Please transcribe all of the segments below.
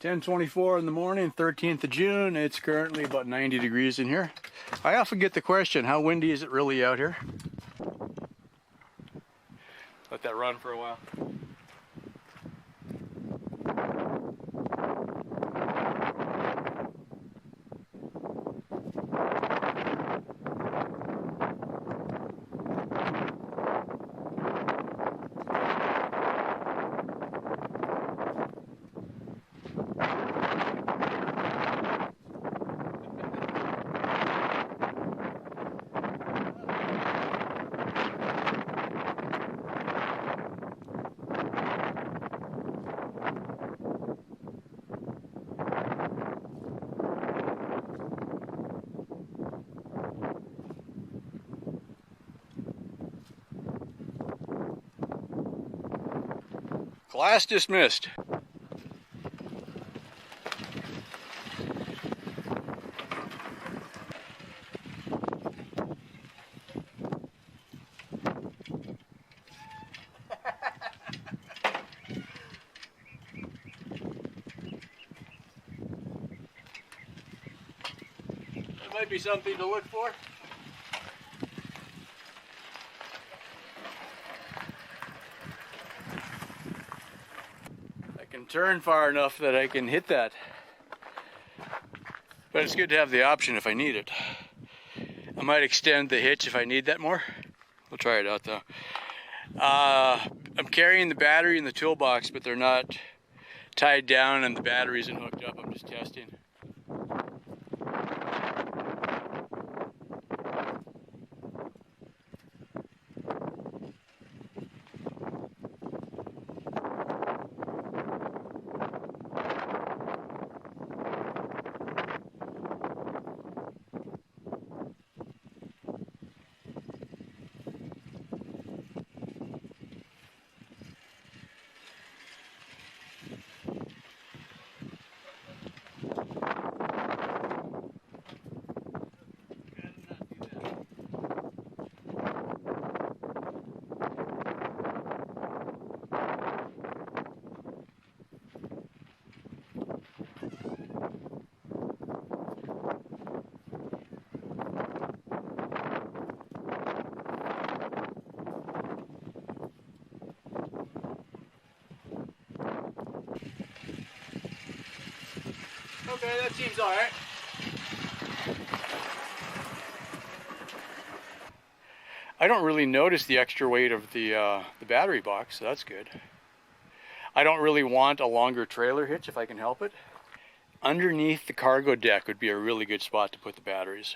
10:24 in the morning, 13th of June. It's currently about 90 degrees in here. I often get the question, how windy is it really out here? Let that run for a while. Class dismissed. That might be something to look for. Turn far enough that I can hit that, but it's good to have the option if I need it. I might extend the hitch if I need that more. We'll try it out though. I'm carrying the battery in the toolbox, but they're not tied down and the battery isn't hooked up. I'm just testing. Okay, that seems all right. I don't really notice the extra weight of the battery box, so that's good. I don't really want a longer trailer hitch if I can help it. Underneath the cargo deck would be a really good spot to put the batteries.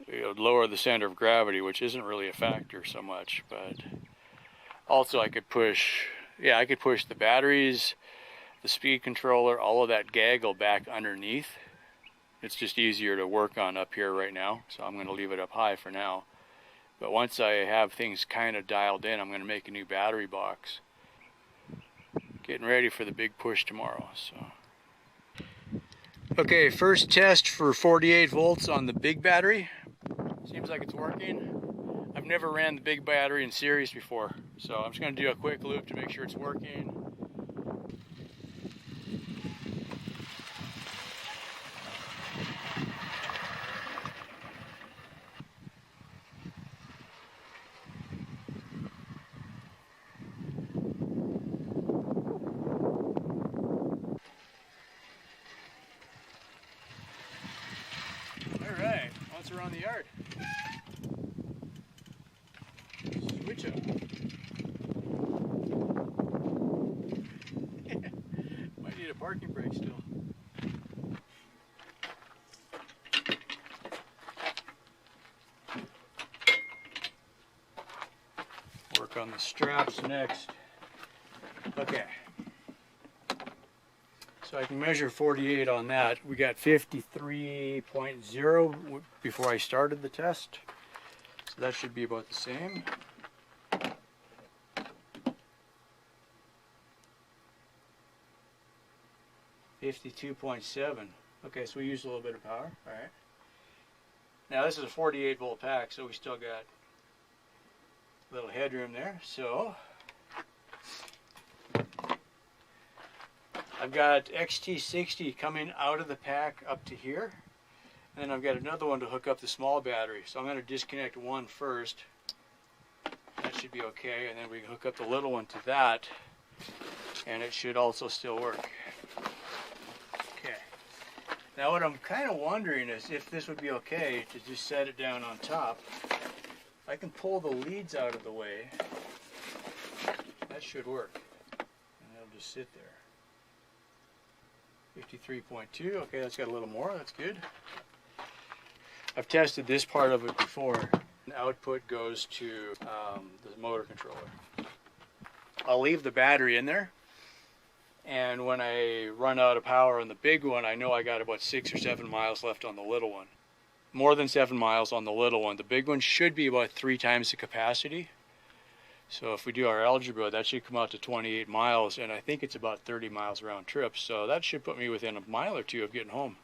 It would lower the center of gravity, which isn't really a factor so much, but also I could push the batteries, the speed controller, all of that gaggle back underneath. It's just easier to work on up here right now, so I'm going to leave it up high for now. But once I have things kind of dialed in, I'm going to make a new battery box. Getting ready for the big push tomorrow. So, okay, first test for 48 volts on the big battery. Seems like it's working. I've never ran the big battery in series before, so I'm just going to do a quick loop to make sure it's working. Alright, once we're on the yard. Switch up. Might need a parking brake still. Work on the straps next. Okay. So I can measure 48 on that. We got 53.0 before I started the test. So that should be about the same. $52.7. Okay, so we used a little bit of power. All right. Now this is a 48 volt pack, so we still got a little headroom there. So I I've got XT60 coming out of the pack up to here, and then I've got another one to hook up the small battery. So I'm going to disconnect one first. That should be okay, and then we can hook up the little one to that, and it should also still work. Okay. Now what I'm kind of wondering is if this would be okay to just set it down on top. I can pull the leads out of the way. That should work. And it'll just sit there. 53.2, okay, that's got a little more, that's good. I've tested this part of it before. The output goes to the motor controller. I'll leave the battery in there, and when I run out of power on the big one, I know I got about 6 or 7 miles left on the little one. More than 7 miles on the little one. The big one should be about 3 times the capacity. So if we do our algebra, that should come out to 28 miles, and I think it's about 30 miles round trip. So that should put me within a mile or two of getting home.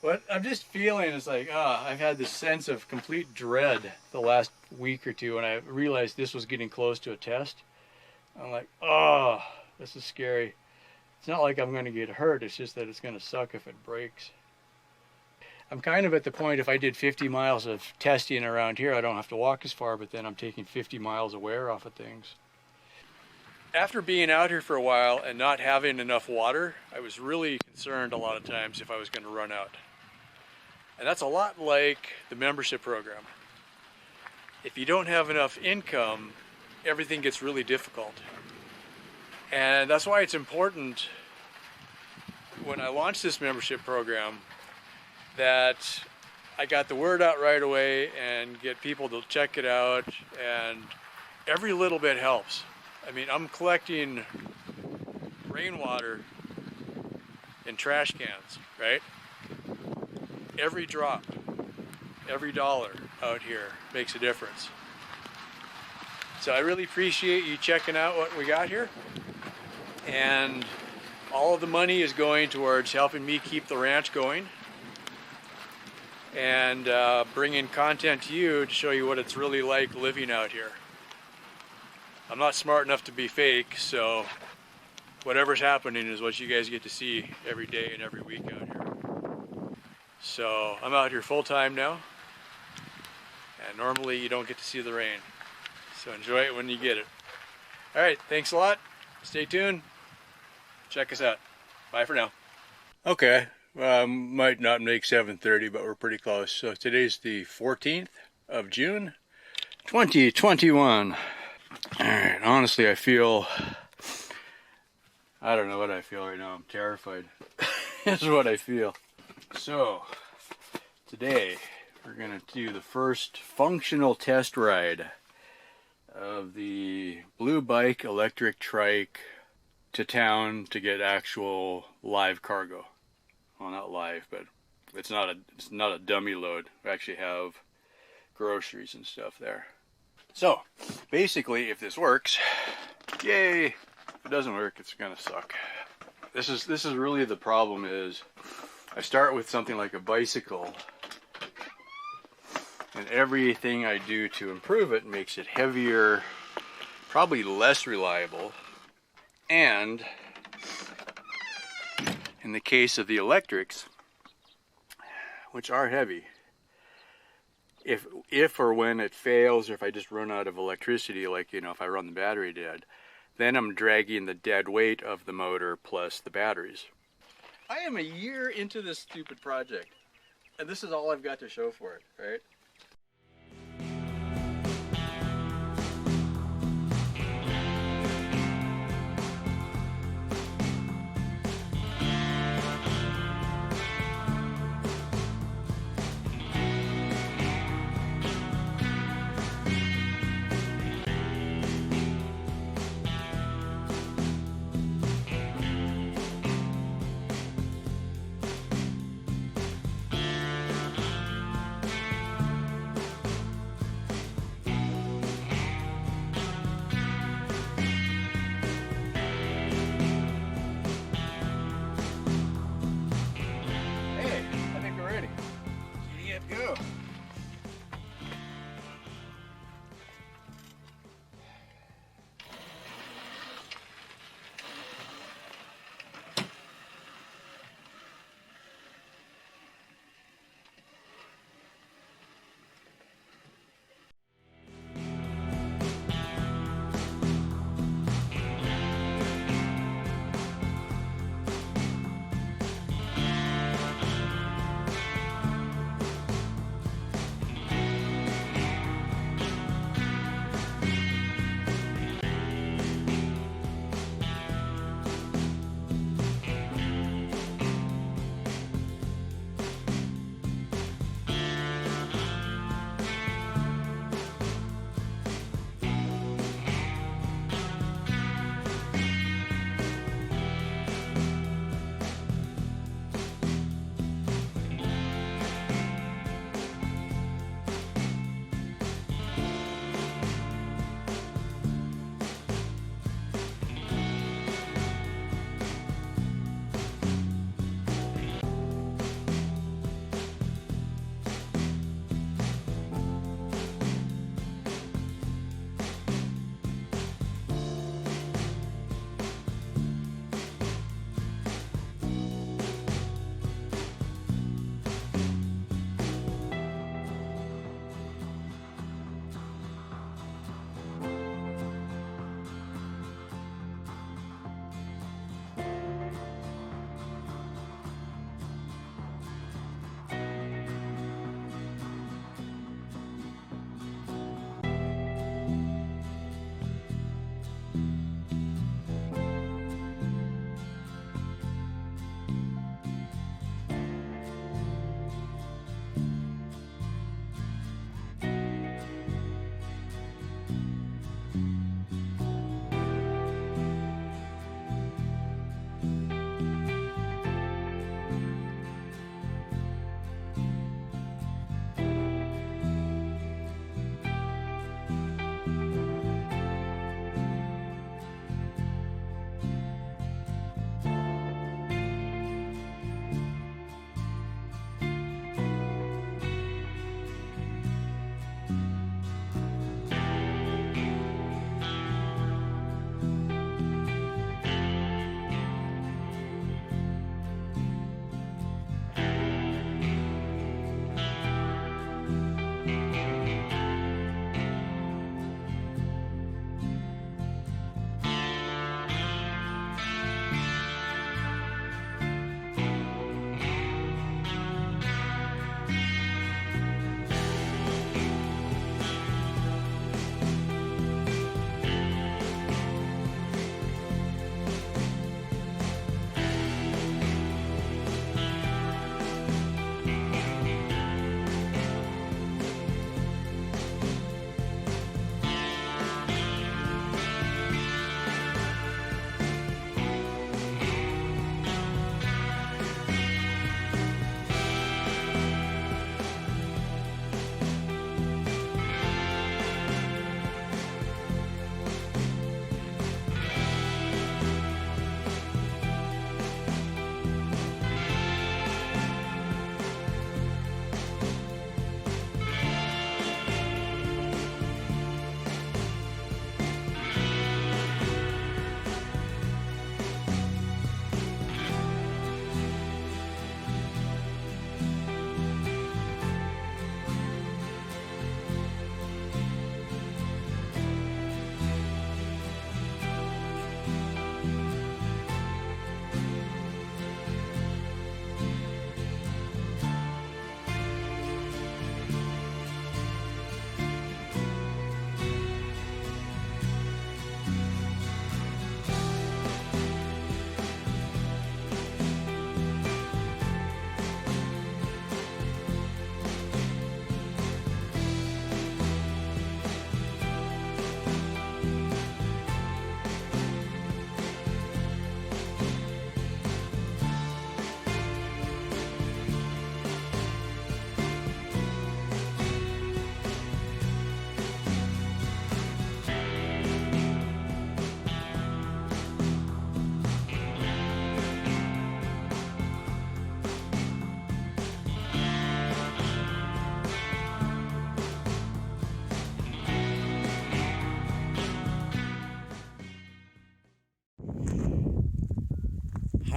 What I'm just feeling is like, I've had this sense of complete dread the last week or two, and I realized this was getting close to a test. I'm like, oh, this is scary. It's not like I'm going to get hurt, it's just that it's going to suck if it breaks. I'm kind of at the point, if I did 50 miles of testing around here, I don't have to walk as far, but then I'm taking 50 miles of wear off of things. After being out here for a while and not having enough water, I was really concerned a lot of times if I was going to run out. And that's a lot like the membership program. If you don't have enough income, everything gets really difficult. And that's why it's important when I launched this membership program that I got the word out right away and get people to check it out, and every little bit helps. I mean, I'm collecting rainwater in trash cans, right? Every drop, every dollar out here makes a difference. So I really appreciate you checking out what we got here. And all of the money is going towards helping me keep the ranch going and bringing content to you to show you what it's really like living out here. I'm not smart enough to be fake, so whatever's happening is what you guys get to see every day and every week out here. So I'm out here full time now, and normally you don't get to see the rain, so enjoy it when you get it. All right, thanks a lot. Stay tuned. Check us out. Bye for now. Okay. Might not make 7:30, but we're pretty close. So today's the 14th of June, 2021. All right, honestly, I don't know what I feel right now. I'm terrified. That's what I feel. So today we're going to do the first functional test ride of the Blue Bike electric trike to town to get actual live cargo. Well, not live, but it's not a dummy load. We actually have groceries and stuff there. So basically, if this works, yay! If it doesn't work, it's gonna suck. This is really the problem. Is I start with something like a bicycle, and everything I do to improve it makes it heavier, probably less reliable, and in the case of the electrics, which are heavy, if or when it fails, or if I just run out of electricity, like, you know, if I run the battery dead, then I'm dragging the dead weight of the motor plus the batteries. I am a year into this stupid project, and this is all I've got to show for it, right?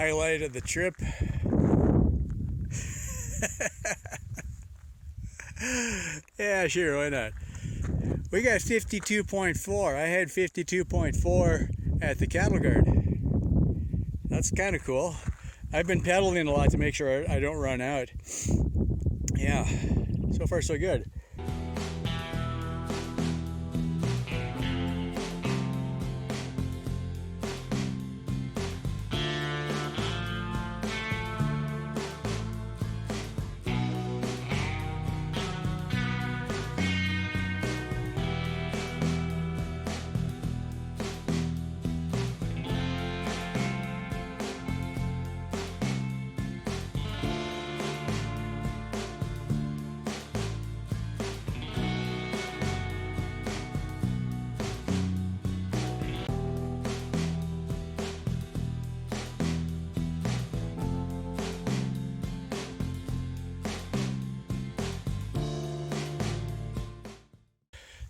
highlight of the trip. Yeah, sure, why not? We got 52.4. I had 52.4 at the cattle guard. That's kind of cool. I've been pedaling a lot to make sure I don't run out. Yeah, so far so good.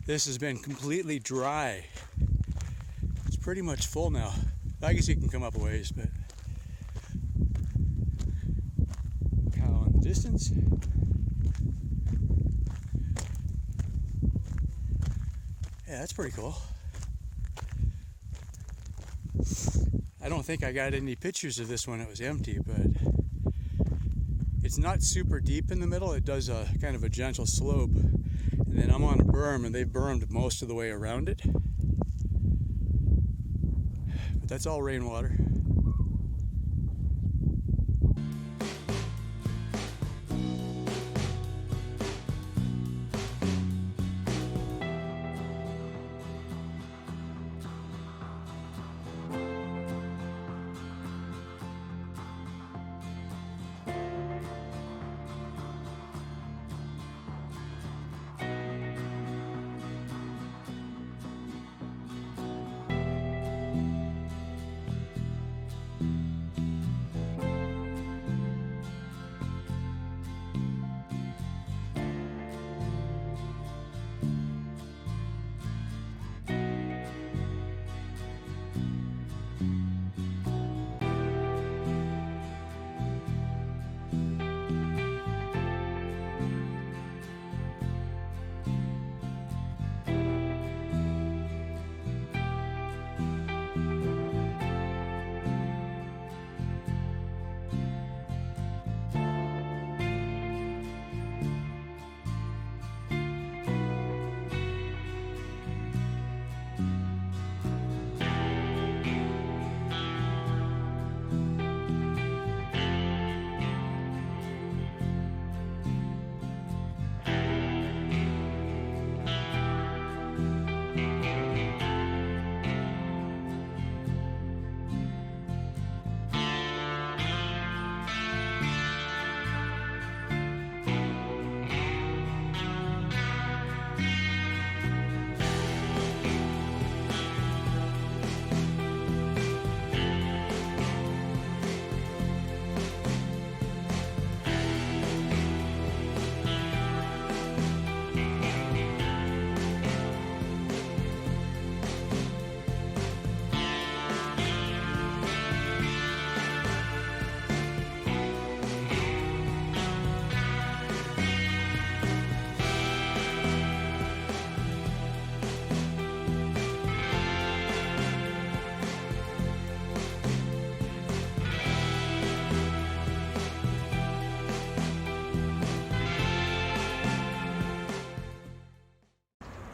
This has been completely dry. It's pretty much full now. I guess you can come up a ways, but cow in the distance. Yeah, that's pretty cool. I don't think I got any pictures of this when it was empty, but it's not super deep in the middle. It does a kind of a gentle slope. And then I'm on a berm, and they've bermed most of the way around it. But that's all rainwater.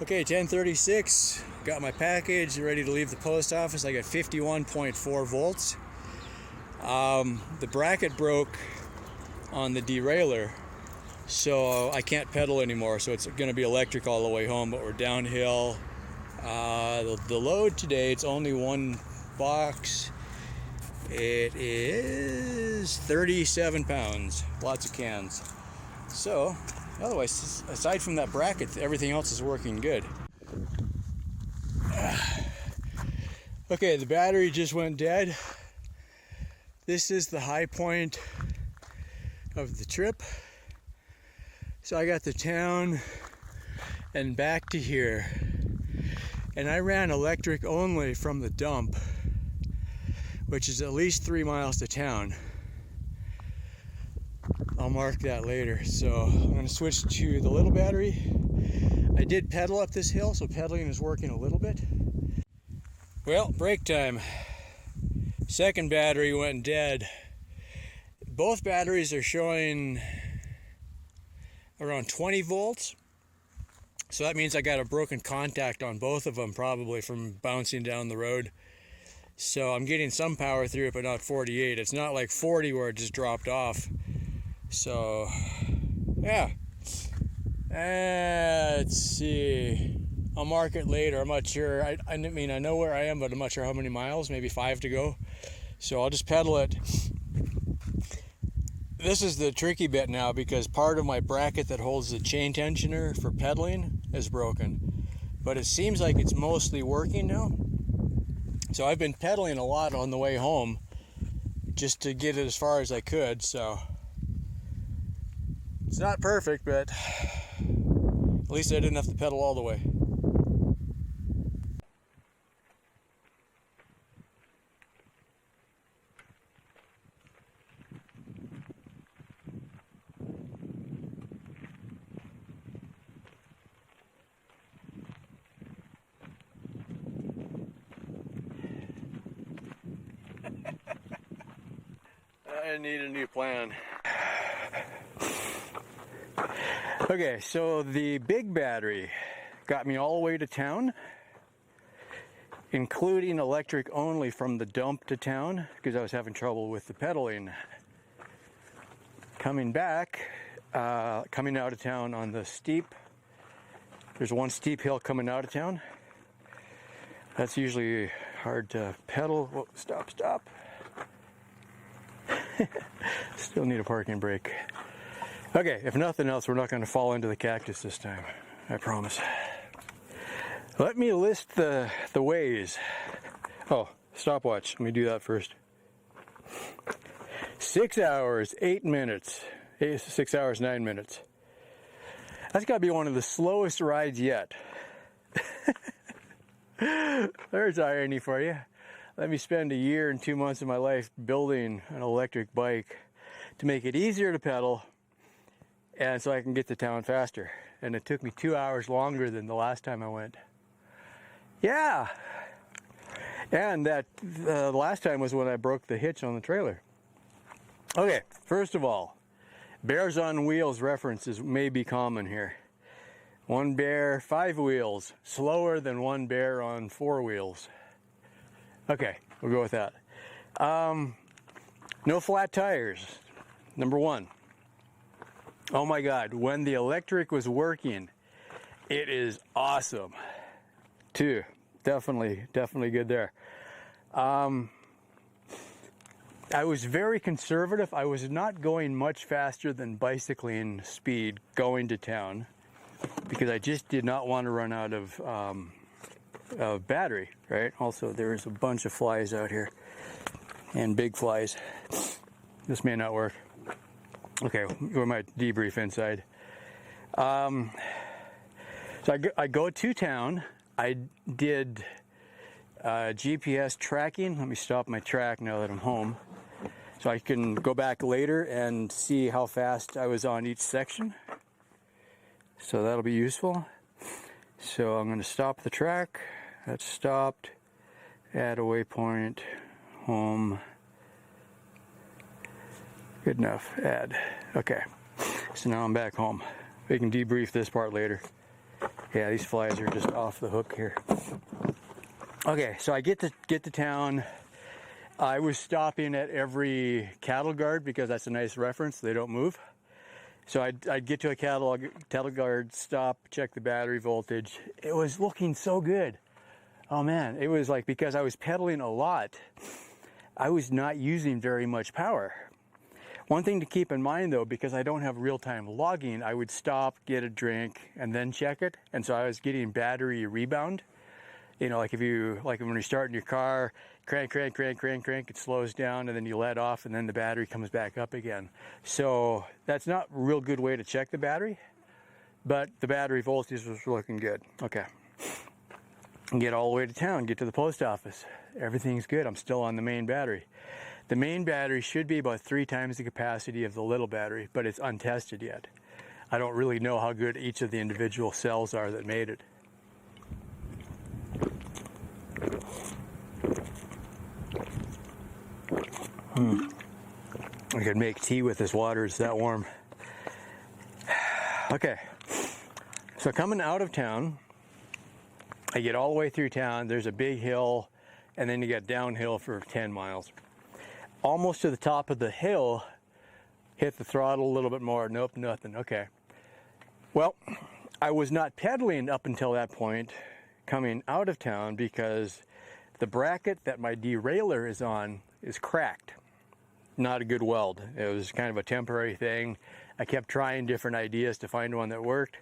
Okay, 10:36, got my package, ready to leave the post office. I got 51.4 volts. The bracket broke on the derailer, so I can't pedal anymore, so it's going to be electric all the way home, but we're downhill. The load today, it's only one box. It is 37 pounds, lots of cans. So, otherwise, aside from that bracket, everything else is working good. Okay, the battery just went dead. This is the high point of the trip. So I got the town and back to here. And I ran electric only from the dump, which is at least 3 miles to town. I'll mark that later. So I'm going to switch to the little battery. I did pedal up this hill, so pedaling is working a little bit. Well, break time. Second battery went dead. Both batteries are showing around 20 volts. So that means I got a broken contact on both of them, probably from bouncing down the road. So I'm getting some power through it, but not 48. It's not like 40 where it just dropped off. So, yeah. Let's see. I'll mark it later. I'm not sure. I mean, I know where I am, but I'm not sure how many miles. Maybe 5 to go. So I'll just pedal it. This is the tricky bit now, because part of my bracket that holds the chain tensioner for pedaling is broken. But it seems like it's mostly working now. So I've been pedaling a lot on the way home just to get it as far as I could. So it's not perfect, but at least I didn't have to pedal all the way. I need a new plan. Okay, so the big battery got me all the way to town, including electric only from the dump to town, because I was having trouble with the pedaling. Coming back, coming out of town on the steep, there's one steep hill coming out of town. That's usually hard to pedal. Whoa, stop. Still need a parking brake. Okay, if nothing else, we're not going to fall into the cactus this time. I promise. Let me list the ways. Oh, stopwatch. Let me do that first. 6 hours, 8 minutes. 6 hours, 9 minutes. That's got to be one of the slowest rides yet. There's irony for you. Let me spend 1 year and 2 months of my life building an electric bike to make it easier to pedal, and so I can get to town faster. And it took me 2 hours longer than the last time I went. Yeah. And that the last time was when I broke the hitch on the trailer. Okay, first of all, bears on wheels references may be common here. One bear, 5 wheels, slower than one bear on 4 wheels. Okay, we'll go with that. No flat tires, number 1. Oh my God, when the electric was working, it is awesome. 2, definitely good there. I was very conservative. I was not going much faster than bicycling speed going to town, because I just did not want to run out of battery, right? Also, there's a bunch of flies out here, and big flies. This may not work. Okay, we might debrief inside. So I go to town. I did GPS tracking. Let me stop my track now that I'm home, so I can go back later and see how fast I was on each section. So that'll be useful. So I'm going to stop the track. That's stopped. Add a waypoint. Home. Good enough. Add. Okay. So now I'm back home. We can debrief this part later. Yeah, these flies are just off the hook here. Okay, so I get to town. I was stopping at every cattle guard because that's a nice reference. They don't move. So I'd get to a cattle guard, stop, check the battery voltage. It was looking so good. Oh man, it was like, because I was pedaling a lot, I was not using very much power. One thing to keep in mind though, because I don't have real-time logging, I would stop, get a drink, and then check it. And so I was getting battery rebound. You know, like when you're starting your car, crank, it slows down, and then you let off, and then the battery comes back up again. So that's not a real good way to check the battery, but the battery voltage was looking good. Okay. Get all the way to town, get to the post office, Everything's good. I'm still on the main battery. The main battery should be about 3 times the capacity of the little battery, but it's untested yet. I don't really know how good each of the individual cells are that made it. I could make tea with this water, it's that warm. Okay, so coming out of town, I get all the way through town, there's a big hill, and then you get downhill for 10 miles. Almost to the top of the hill, hit the throttle a little bit more, nope, nothing, okay. Well, I was not pedaling up until that point, coming out of town, because the bracket that my derailer is on is cracked. Not a good weld. It was kind of a temporary thing. I kept trying different ideas to find one that worked.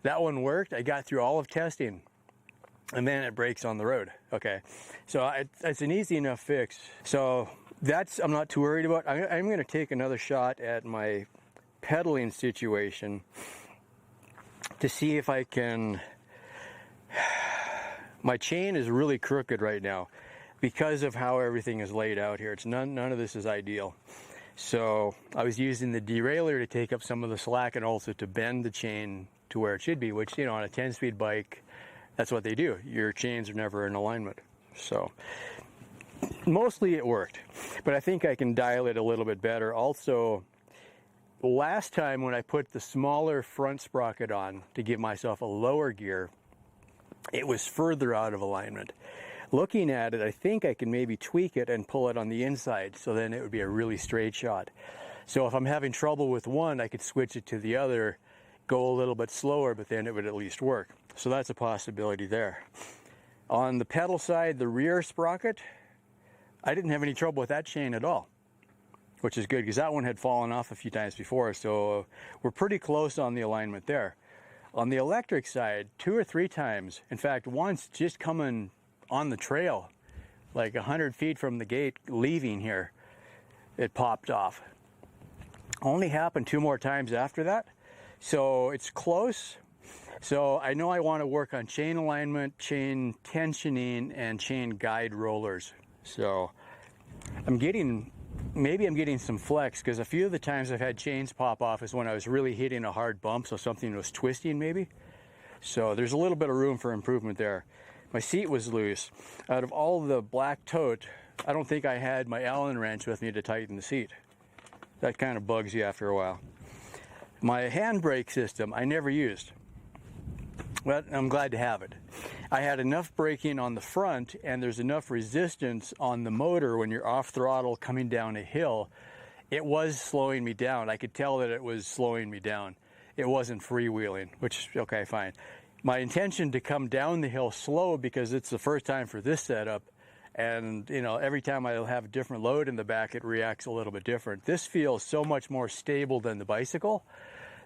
That one worked. I got through all of testing, and then it breaks on the road. Okay, so it's an easy enough fix. So that's, I'm not too worried about. I'm going to take another shot at my pedaling situation to see if I can. My chain is really crooked right now because of how everything is laid out here. It's none of this is ideal. So I was using the derailer to take up some of the slack and also to bend the chain to where it should be, which, you know, on a 10-speed bike, that's what they do. Your chains are never in alignment. So mostly it worked, but I think I can dial it a little bit better. Also, last time when I put the smaller front sprocket on to give myself a lower gear, it was further out of alignment. Looking at it, I think I can maybe tweak it and pull it on the inside, so then it would be a really straight shot. So if I'm having trouble with one, I could switch it to the other, go a little bit slower, but then it would at least work. So that's a possibility there. On the pedal side, the rear sprocket, I didn't have any trouble with that chain at all, which is good because that one had fallen off a few times before, so we're pretty close on the alignment there. On the electric side, 2 or 3 times, in fact, once just coming on the trail, like 100 feet from the gate leaving here, it popped off. Only happened 2 more times after that, so it's close. So I know I want to work on chain alignment, chain tensioning, and chain guide rollers. So maybe I'm getting some flex, because a few of the times I've had chains pop off is when I was really hitting a hard bump, so something was twisting maybe. So there's a little bit of room for improvement there. My seat was loose. Out of all the black tote, I don't think I had my Allen wrench with me to tighten the seat. That kind of bugs you after a while. My handbrake system I never used, but I'm glad to have it. I had enough braking on the front, and there's enough resistance on the motor when you're off throttle coming down a hill. It was slowing me down. I could tell that it was slowing me down. It wasn't freewheeling, which, okay, fine. My intention to come down the hill slow, because it's the first time for this setup, and you know, every time I'll have a different load in the back, it reacts a little bit different. This feels so much more stable than the bicycle.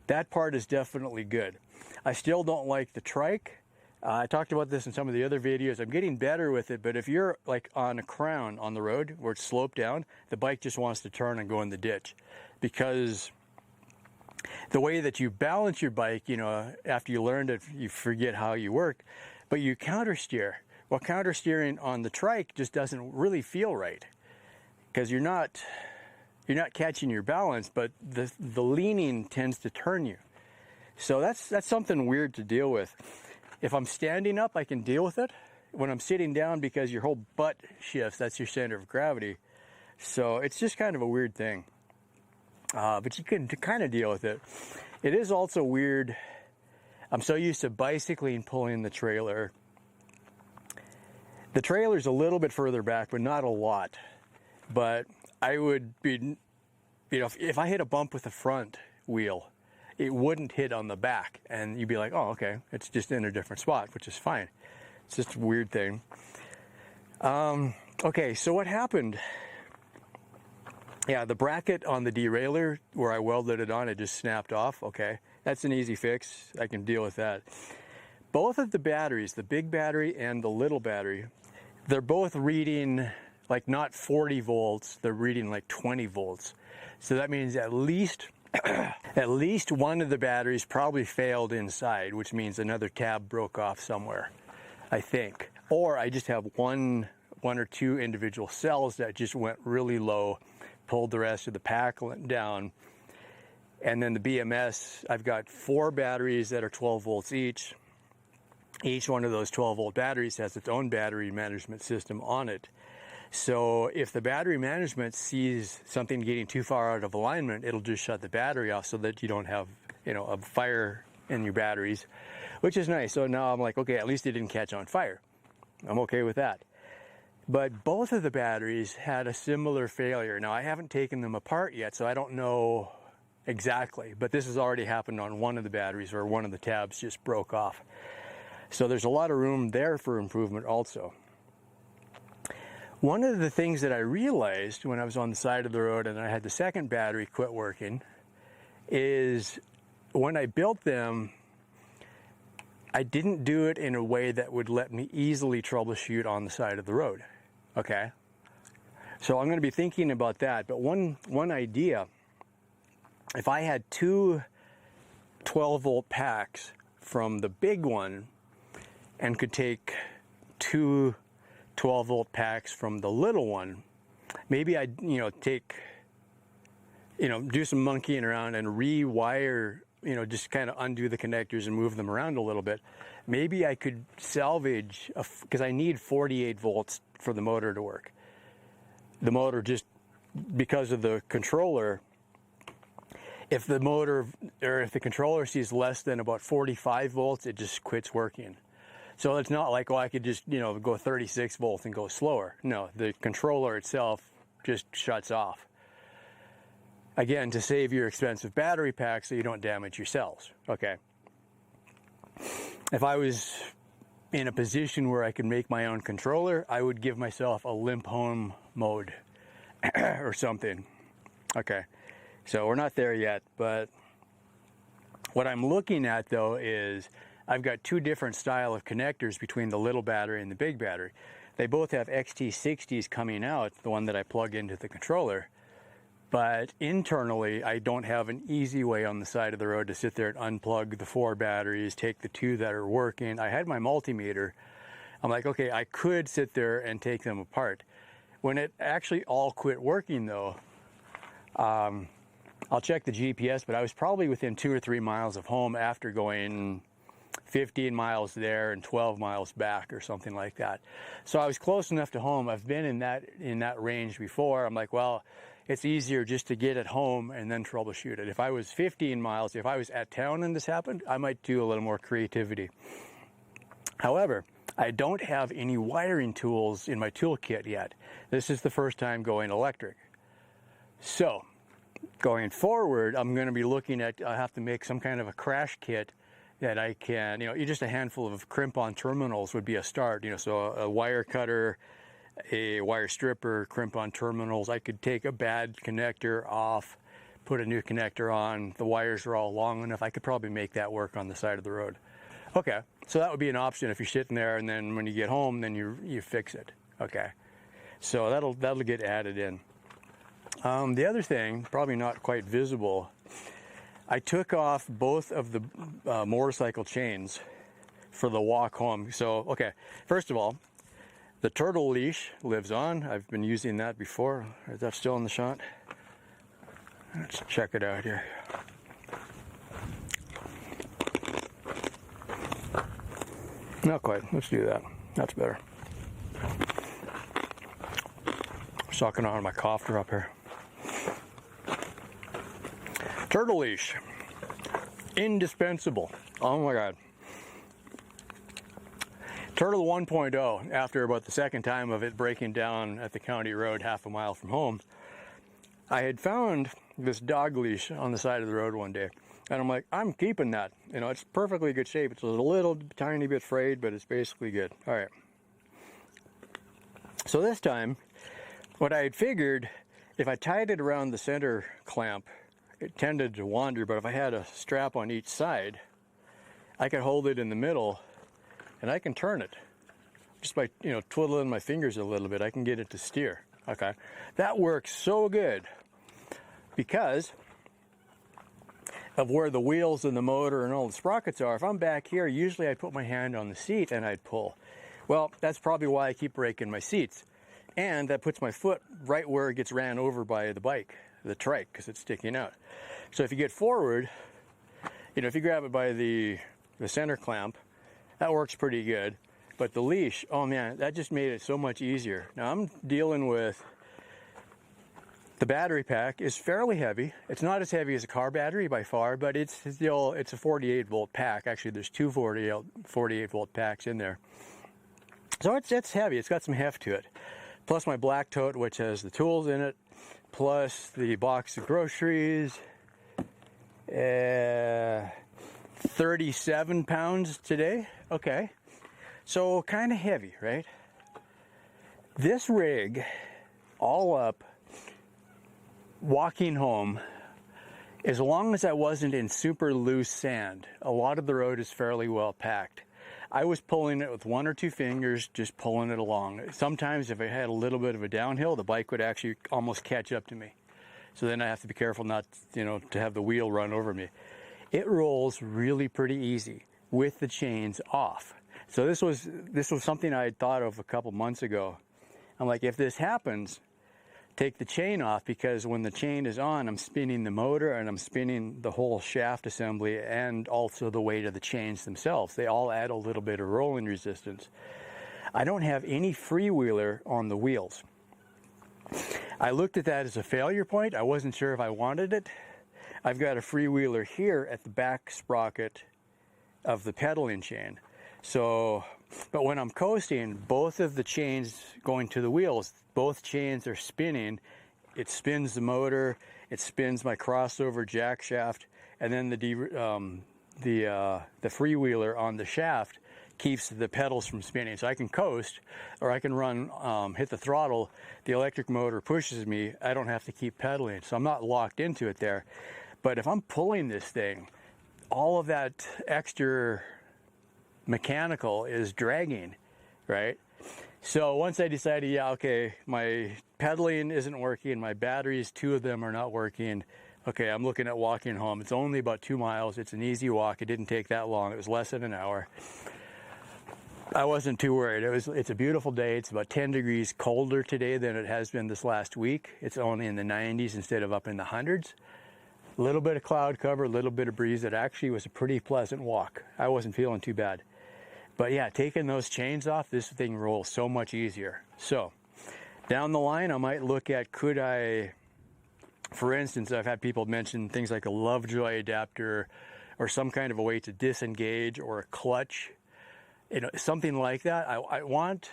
That part is definitely good. I still don't like the trike. I talked about this in some of the other videos. I'm getting better with it, but if you're like on a crown on the road where it's sloped down, the bike just wants to turn and go in the ditch, because the way that you balance your bike, you know, after you learned it, you forget how you work, but you counter steer. Well, counter steering on the trike just doesn't really feel right, because you're not catching your balance, but the leaning tends to turn you. So that's something weird to deal with. If I'm standing up, I can deal with it. When I'm sitting down, because your whole butt shifts, that's your center of gravity. So it's just kind of a weird thing. But you can kind of deal with it. It is also weird. I'm so used to bicycling pulling the trailer. The trailer's a little bit further back, but not a lot. But I would be, you know, if I hit a bump with the front wheel, it wouldn't hit on the back, and you'd be like, oh, okay, it's just in a different spot, which is fine. It's just a weird thing. Okay, so what happened? Yeah, the bracket on the derailleur where I welded it on, it just snapped off. Okay, that's an easy fix. I can deal with that. Both of the batteries, the big battery and the little battery, they're both reading like not 40 volts, they're reading like 20 volts. So that means at least one of the batteries probably failed inside, which means another tab broke off somewhere, I think. Or I just have one one or two individual cells that just went really low, pulled the rest of the pack down. And then the BMS, I've got 4 batteries that are 12 volts each. Each one of those 12 volt batteries has its own battery management system on it. So if the battery management sees something getting too far out of alignment, it'll just shut the battery off so that you don't have, a fire in your batteries, which is nice. So now I'm like, okay, at least it didn't catch on fire. I'm okay with that. But both of the batteries had a similar failure. Now I haven't taken them apart yet, so I don't know exactly, but this has already happened on one of the batteries, where one of the tabs just broke off. So there's a lot of room there for improvement also. One of the things that I realized when I was on the side of the road and I had the second battery quit working is when I built them, I didn't do it in a way that would let me easily troubleshoot on the side of the road. Okay? So I'm going to be thinking about that. But one idea, if I had 2 12 volt packs from the big one and could take 2 12 volt packs from the little one, maybe I'd do some monkeying around and rewire, just kind of undo the connectors and move them around a little bit. Maybe I could salvage, because I need 48 volts for the motor to work. The motor, just because of the controller, if the controller sees less than about 45 volts, it just quits working. So it's not like, I could just, go 36 volts and go slower. No, the controller itself just shuts off. Again, to save your expensive battery pack so you don't damage your cells. Okay. If I was in a position where I could make my own controller, I would give myself a limp home mode or something. Okay. So we're not there yet, but what I'm looking at though is I've got 2 different style of connectors between the little battery and the big battery. They both have XT60s coming out, the one that I plug into the controller. But internally, I don't have an easy way on the side of the road to sit there and unplug the 4 batteries, take the 2 that are working. I had my multimeter. I'm like, okay, I could sit there and take them apart. When it actually all quit working though, I'll check the GPS, but I was probably within 2 or 3 miles of home after going 15 miles there and 12 miles back or something like that. So I was close enough to home. I've been in that range before. I'm like, well, it's easier just to get it home and then troubleshoot it. If I was 15 miles, if I was at town and this happened, I might do a little more creativity. However, I don't have any wiring tools in my toolkit yet. This is the first time going electric. So going forward, I'm going to be looking at, I have to make some kind of a crash kit that I can, just a handful of crimp-on terminals would be a start, so a wire cutter, a wire stripper, crimp-on terminals. I could take a bad connector off, put a new connector on. The wires are all long enough. I could probably make that work on the side of the road. Okay, so that would be an option if you're sitting there and then when you get home, then you fix it. Okay, so that'll get added in. The other thing, probably not quite visible, I took off both of the motorcycle chains for the walk home. So, okay, first of all, the turtle leash lives on. I've been using that before. Is that still in the shot? Let's check it out here. Not quite. Let's do that. That's better. Sucking on my cough drop here. Turtle leash. Indispensable. Oh my God. Turtle 1.0, after about the second time of it breaking down at the county road half a mile from home, I had found this dog leash on the side of the road one day. And I'm like, I'm keeping that. It's perfectly good shape. It's a little tiny bit frayed, but it's basically good. All right. So this time, what I had figured, if I tied it around the center clamp, it tended to wander, but if I had a strap on each side, I could hold it in the middle and I can turn it. Just by, twiddling my fingers a little bit, I can get it to steer. Okay. That works so good because of where the wheels and the motor and all the sprockets are. If I'm back here, usually I'd put my hand on the seat and I'd pull. Well, that's probably why I keep breaking my seats. And that puts my foot right where it gets ran over by the bike, the trike, because it's sticking out. So if you get forward, you know, if you grab it by the center clamp, that works pretty good. But the leash, oh man, that just made it so much easier. Now I'm dealing with, the battery pack is fairly heavy. It's not as heavy as a car battery by far, but it's still, it's a 48 volt pack. Actually, there's two 48 volt packs in there. So it's heavy, it's got some heft to it. Plus my black tote, which has the tools in it, plus the box of groceries. 37 pounds today. Okay, so kind of heavy, right? This rig, all up, walking home, as long as I wasn't in super loose sand, a lot of the road is fairly well packed. I was pulling it with one or two fingers, just pulling it along. Sometimes if I had a little bit of a downhill, the bike would actually almost catch up to me. So then I have to be careful not, you know, to have the wheel run over me. It rolls really pretty easy with the chains off. So this was something I had thought of a couple months ago. I'm like, if this happens, take the chain off, because when the chain is on, I'm spinning the motor and I'm spinning the whole shaft assembly and also the weight of the chains themselves. They all add a little bit of rolling resistance. I don't have any freewheeler on the wheels. I looked at that as a failure point. I wasn't sure if I wanted it. I've got a freewheeler here at the back sprocket of the pedaling chain. So, but when I'm coasting, both of the chains going to the wheels, both chains are spinning. It spins the motor, it spins my crossover jack shaft, and then the freewheeler on the shaft keeps the pedals from spinning. So I can coast, or I can run, hit the throttle, the electric motor pushes me, I don't have to keep pedaling. So I'm not locked into it there. But if I'm pulling this thing, all of that extra mechanical is dragging, right? So once I decided, yeah, okay, my pedaling isn't working, my batteries, two of them are not working. Okay, I'm looking at walking home. It's only about 2 miles. It's an easy walk. It didn't take that long. It was less than an hour. I wasn't too worried. It's a beautiful day. It's about 10 degrees colder today than it has been this last week. It's only in the 90s instead of up in the hundreds. A little bit of cloud cover, a little bit of breeze. It actually was a pretty pleasant walk. I wasn't feeling too bad. But yeah, taking those chains off, this thing rolls so much easier. So down the line, I might look at, could I, for instance, I've had people mention things like a Lovejoy adapter or some kind of a way to disengage, or a clutch, you know, something like that. I want,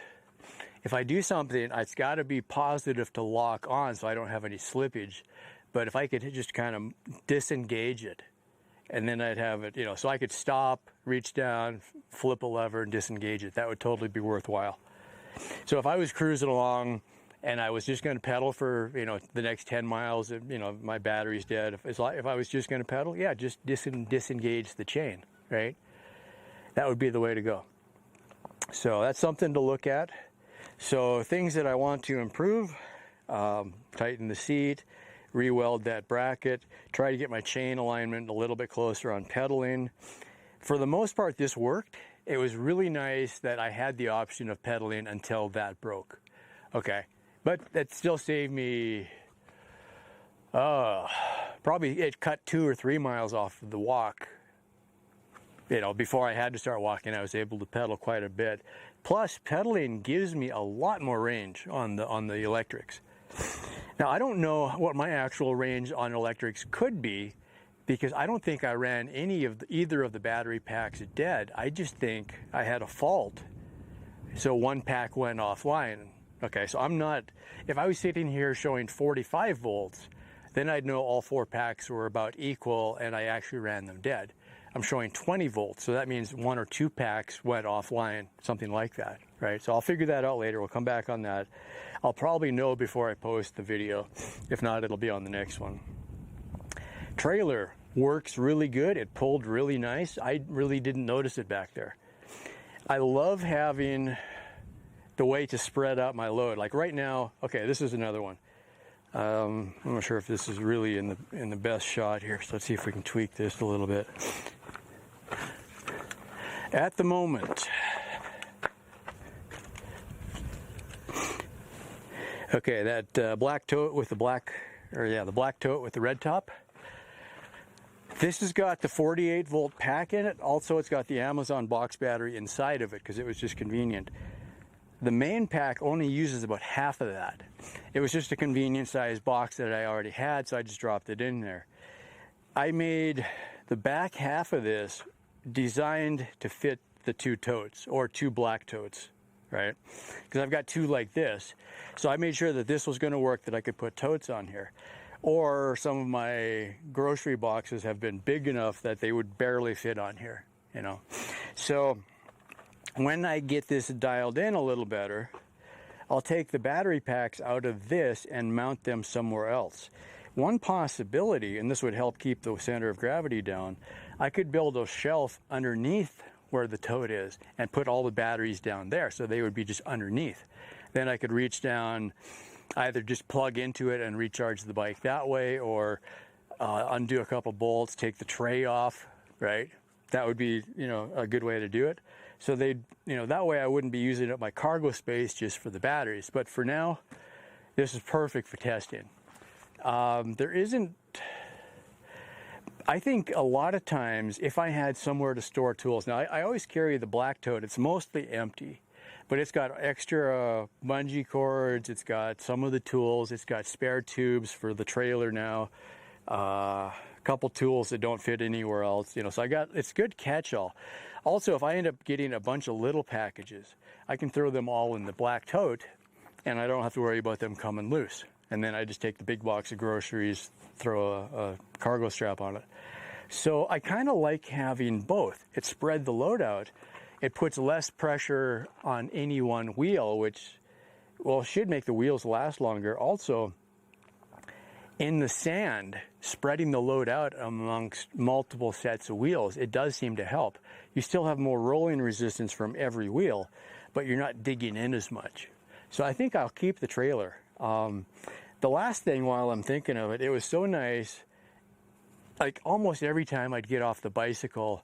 if I do something, it's got to be positive to lock on so I don't have any slippage. But if I could just kind of disengage it, and then I'd have it, you know, so I could stop, reach down, flip a lever and disengage it. That would totally be worthwhile. So if I was cruising along and I was just going to pedal for, you know, the next 10 miles, you know, my battery's dead. If I was just going to pedal, yeah, just disengage the chain, right? That would be the way to go. So that's something to look at. So things that I want to improve, tighten the seat, re-weld that bracket, try to get my chain alignment a little bit closer on pedaling. For the most part, this worked. It was really nice that I had the option of pedaling until that broke. Okay, but that still saved me, probably it cut 2 or 3 miles off of the walk. You know, before I had to start walking, I was able to pedal quite a bit. Plus, pedaling gives me a lot more range on the electrics. Now, I don't know what my actual range on electrics could be, because I don't think I ran either of the battery packs dead. I just think I had a fault. So one pack went offline. Okay, so I'm not, if I was sitting here showing 45 volts, then I'd know all 4 packs were about equal and I actually ran them dead. I'm showing 20 volts, so that means 1 or 2 packs went offline, something like that, right? So I'll figure that out later. We'll come back on that. I'll probably know before I post the video. If not, it'll be on the next one. Trailer works really good. It pulled really nice. I really didn't notice it back there. I love having the way to spread out my load. Like right now, okay, this is another one. I'm not sure if this is really in the best shot here, so let's see if we can tweak this a little bit. At the moment, Okay, that black tote with the the black tote with the red top. This has got the 48 volt pack in it. Also, it's got the Amazon box battery inside of it because it was just convenient. The main pack only uses about half of that. It was just a convenient sized box that I already had, so I just dropped it in there. I made the back half of this designed to fit the two totes, or two black totes, right? Because I've got two like this. So I made sure that this was going to work, that I could put totes on here. Or some of my grocery boxes have been big enough that they would barely fit on here, you know. So when I get this dialed in a little better, I'll take the battery packs out of this and mount them somewhere else. One possibility, and this would help keep the center of gravity down, I could build a shelf underneath where the tote is and put all the batteries down there, so they would be just underneath. Then I could reach down, either just plug into it and recharge the bike that way, or undo a couple bolts, take the tray off, right? That would be, you know, a good way to do it. So they'd, you know, that way I wouldn't be using up my cargo space just for the batteries. But for now, this is perfect for testing. There isn't, I think a lot of times if I had somewhere to store tools, now I always carry the black tote, it's mostly empty, but it's got extra bungee cords, it's got some of the tools, it's got spare tubes for the trailer now, a couple tools that don't fit anywhere else, you know, so it's good catch-all. Also, if I end up getting a bunch of little packages, I can throw them all in the black tote and I don't have to worry about them coming loose. And then I just take the big box of groceries, throw a cargo strap on it. So I kind of like having both. It spread the load out. It puts less pressure on any one wheel, which, well, should make the wheels last longer. Also, in the sand, spreading the load out amongst multiple sets of wheels, it does seem to help. You still have more rolling resistance from every wheel, but you're not digging in as much. So I think I'll keep the trailer. The last thing, while I'm thinking of it, it was so nice, like almost every time I'd get off the bicycle,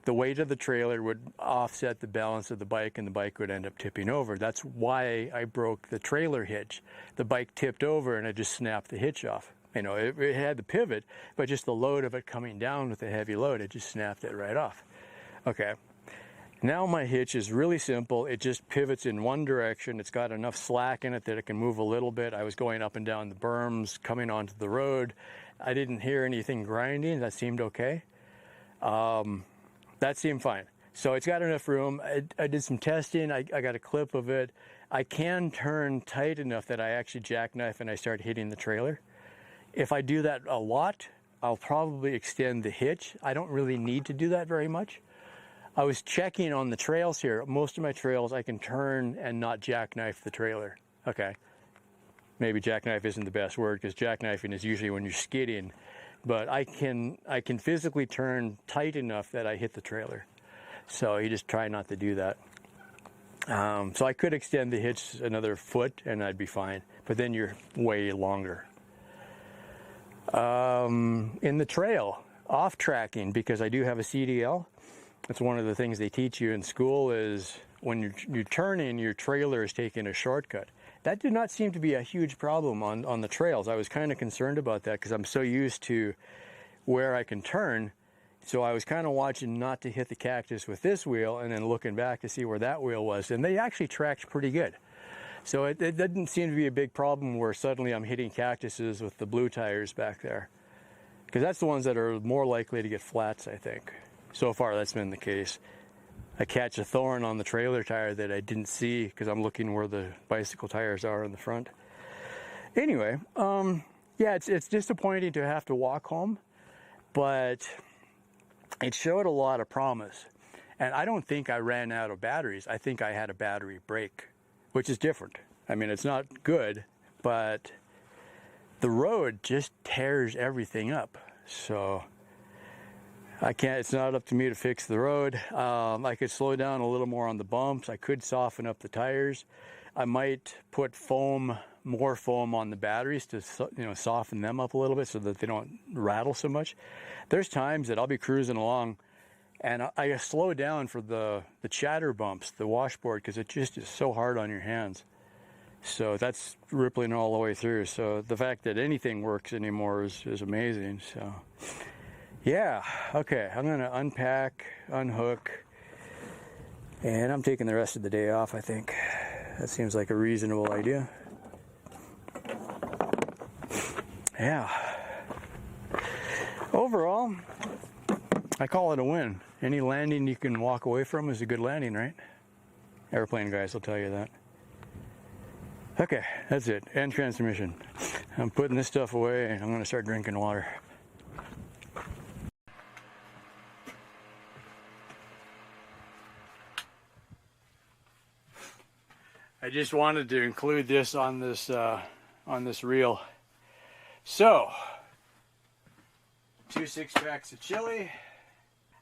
the weight of the trailer would offset the balance of the bike and the bike would end up tipping over. That's why I broke the trailer hitch. The bike tipped over and I just snapped the hitch off. You know, it had the pivot, but just the load of it coming down with the heavy load, it just snapped it right off. Okay. Now my hitch is really simple. It just pivots in one direction. It's got enough slack in it that it can move a little bit. I was going up and down the berms, coming onto the road. I didn't hear anything grinding. That seemed okay. That seemed fine. So it's got enough room. I did some testing. I got a clip of it. I can turn tight enough that I actually jackknife and I start hitting the trailer. If I do that a lot, I'll probably extend the hitch. I don't really need to do that very much. I was checking on the trails here. Most of my trails I can turn and not jackknife the trailer. Okay, maybe jackknife isn't the best word because jackknifing is usually when you're skidding, but I can physically turn tight enough that I hit the trailer. So you just try not to do that. So I could extend the hitch another foot and I'd be fine, but then you're way longer. In the trail, off tracking, because I do have a CDL. That's one of the things they teach you in school is when you're turning, your trailer is taking a shortcut. That did not seem to be a huge problem on the trails. I was kind of concerned about that because I'm so used to where I can turn. So I was kind of watching not to hit the cactus with this wheel and then looking back to see where that wheel was. And they actually tracked pretty good. So it didn't seem to be a big problem where suddenly I'm hitting cactuses with the blue tires back there. Because that's the ones that are more likely to get flats, I think. So far, that's been the case. I catch a thorn on the trailer tire that I didn't see because I'm looking where the bicycle tires are in the front. Anyway, yeah, it's disappointing to have to walk home, but it showed a lot of promise. And I don't think I ran out of batteries. I think I had a battery break, which is different. I mean, it's not good, but the road just tears everything up. So it's not up to me to fix the road. I could slow down a little more on the bumps. I could soften up the tires. I might put more foam on the batteries to, soften them up a little bit so that they don't rattle so much. There's times that I'll be cruising along and I slow down for the chatter bumps, the washboard, because it just is so hard on your hands. So that's rippling all the way through. So the fact that anything works anymore is amazing. So yeah, okay, I'm gonna unpack, unhook, and I'm taking the rest of the day off, I think. That seems like a reasonable idea. Yeah. Overall, I call it a win. Any landing you can walk away from is a good landing, right? Airplane guys will tell you that. Okay, that's it. End transmission. I'm putting this stuff away and I'm going to start drinking water. I just wanted to include this on this reel. So, 2 6-packs of chili.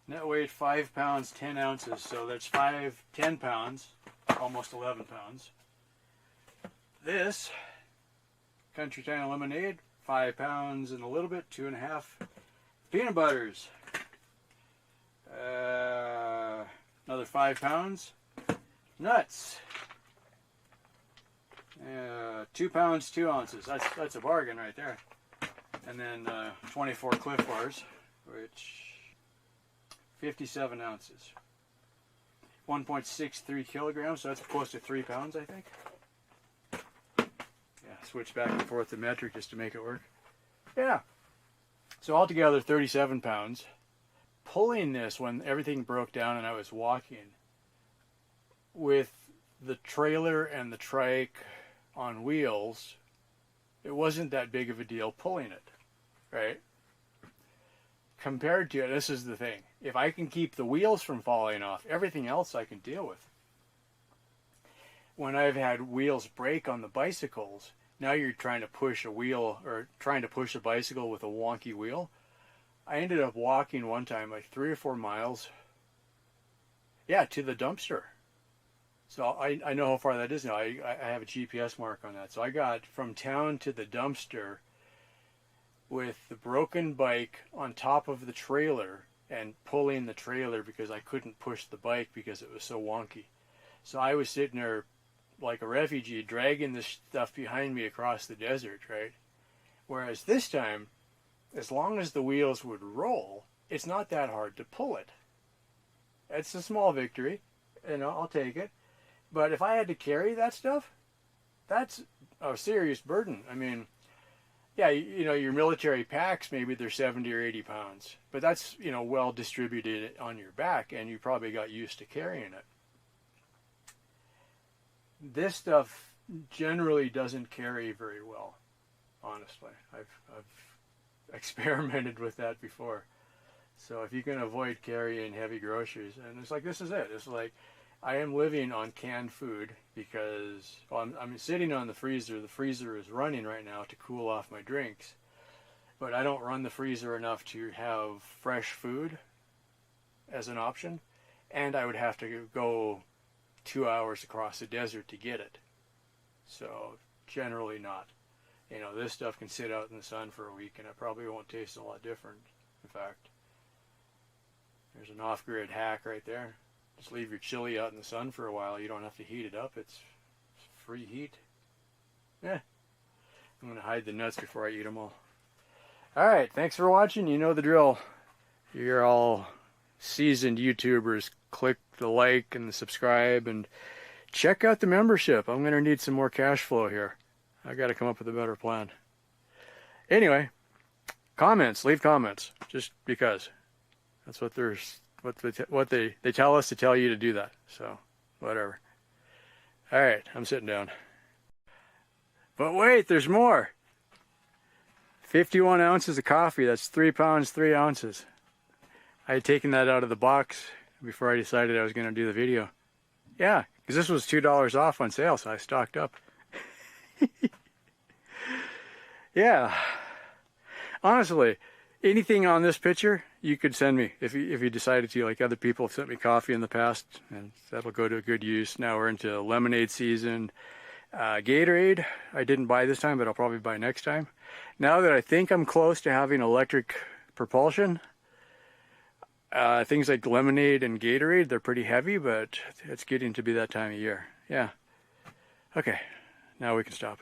Net weight 5 pounds 10 ounces. So that's 10 pounds, almost 11 pounds. This Country Town lemonade, 5 pounds and a little bit, 2.5. Peanut butters, another 5 pounds. Nuts, 2 pounds 2 ounces. That's a bargain right there. And then 24 Cliff Bars, which 57 ounces. 1.63 kilograms, so that's close to 3 pounds, I think. Yeah, switch back and forth to metric just to make it work. Yeah. So altogether 37 pounds. Pulling this when everything broke down and I was walking with the trailer and the trike on wheels, it wasn't that big of a deal pulling it, right? Compared to, this is the thing, if I can keep the wheels from falling off, everything else I can deal with. When I've had wheels break on the bicycles, now you're trying to push a wheel or trying to push a bicycle with a wonky wheel. I ended up walking one time like 3 or 4 miles, yeah, to the dumpster. So I know how far that is now. I have a GPS mark on that. So I got from town to the dumpster with the broken bike on top of the trailer and pulling the trailer because I couldn't push the bike because it was so wonky. So I was sitting there like a refugee dragging this stuff behind me across the desert, right? Whereas this time, as long as the wheels would roll, it's not that hard to pull it. It's a small victory, and I'll take it. But if I had to carry that stuff, that's a serious burden. I mean, yeah, you know, your military packs, maybe they're 70 or 80 pounds. But that's, you know, well distributed on your back, and you probably got used to carrying it. This stuff generally doesn't carry very well, honestly. I've experimented with that before. So if you can avoid carrying heavy groceries, and it's like, this is it. It's like, I am living on canned food because, well, I'm sitting on the freezer. The freezer is running right now to cool off my drinks. But I don't run the freezer enough to have fresh food as an option. And I would have to go 2 hours across the desert to get it. So generally not. You know, this stuff can sit out in the sun for a week and it probably won't taste a lot different. In fact, there's an off-grid hack right there. Just leave your chili out in the sun for a while. You don't have to heat it up. It's free heat. Yeah. I'm going to hide the nuts before I eat them all. Alright, thanks for watching. You know the drill. You're all seasoned YouTubers. Click the like and the subscribe and check out the membership. I'm going to need some more cash flow here. I got to come up with a better plan. Anyway, comments. Leave comments. Just because. That's what there's... What they tell us to tell you to do that. So, whatever. All right, I'm sitting down. But wait, there's more. 51 ounces of coffee. That's 3 pounds 3 ounces. I had taken that out of the box before I decided I was going to do the video. Yeah, because this was $2 off on sale, so I stocked up. Yeah. Honestly, anything on this picture, you could send me if you decided to. Like other people have sent me coffee in the past, and that'll go to good use. Now we're into lemonade season. Gatorade, I didn't buy this time, but I'll probably buy next time. Now that I think I'm close to having electric propulsion, things like lemonade and Gatorade, they're pretty heavy, but it's getting to be that time of year. Yeah. Okay. Now we can stop.